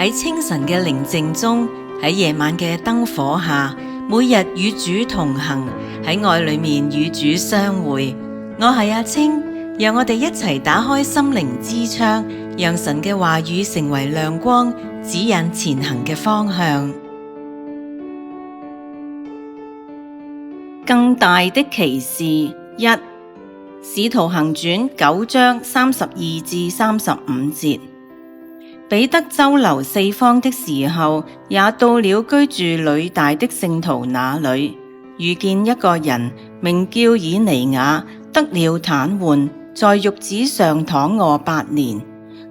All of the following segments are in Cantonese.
喺清晨嘅寧靜中，喺夜晚嘅燈火下，每日與主同行，喺愛裏面與主相會。我係阿青，讓我哋一齊打開心靈之窗，讓神嘅話語成為亮光，指引前行嘅方向。更大的奇事一，使徒行傳9章32至35節。彼得周遊四方的時候，也到了居住呂大的聖徒那裏，遇見一個人名叫以尼雅，得了癱瘓，在褥子上躺臥8年。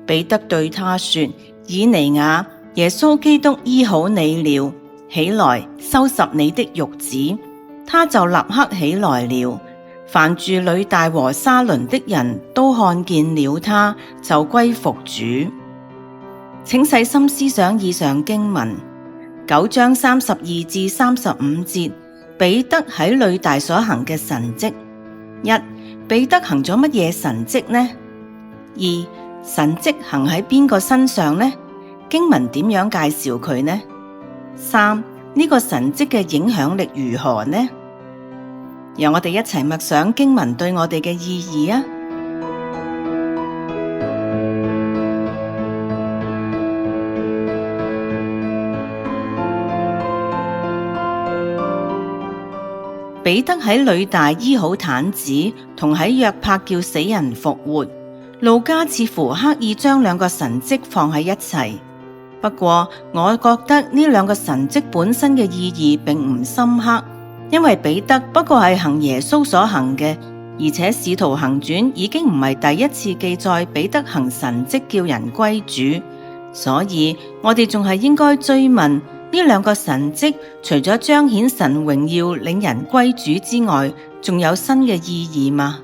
彼得對他說：以尼雅，耶穌基督醫好你了，起來收拾你的褥子。他就立刻起來了。凡住呂大和沙崙的人都看見了他，就歸服主。請細心思想以上經文9章32至35節，彼得喺呂大所行嘅神蹟。一、彼得行咗乜嘢神蹟呢？二、神蹟行喺邊個身上呢？經文點樣介紹佢呢？三、呢個神蹟嘅影響力如何呢？讓我哋一齊默想經文對我哋嘅意義啊！彼得喺呂大醫好癱子，同喺約帕叫死人復活。路加似乎刻意將兩個神蹟放喺一齊。不過，我覺得呢兩個神蹟本身嘅意義並唔深刻，因為彼得不過係行耶穌所行嘅，而且使徒行傳已經唔係第一次記載彼得行神蹟叫人歸主，所以我哋仲係應該追問。呢兩個神蹟除咗彰顯神榮耀領人歸主之外，仲有新嘅意義嗎？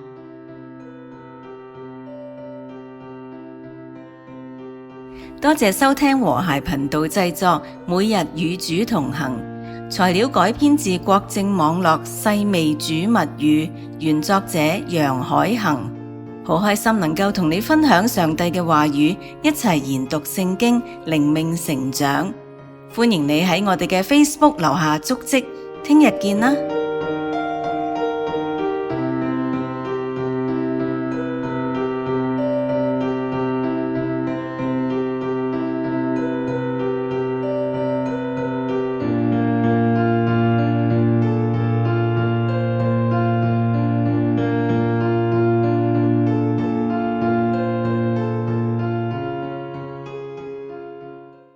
多謝收聽和諧頻道製作，每日與主同行。材料改編自國正網絡細味煮物語，原作者楊海恒。好開心能夠同你分享上帝嘅話語，一齊研讀聖經，靈命成長。歡迎你喺我哋嘅 Facebook 留下足跡，聽日見啦！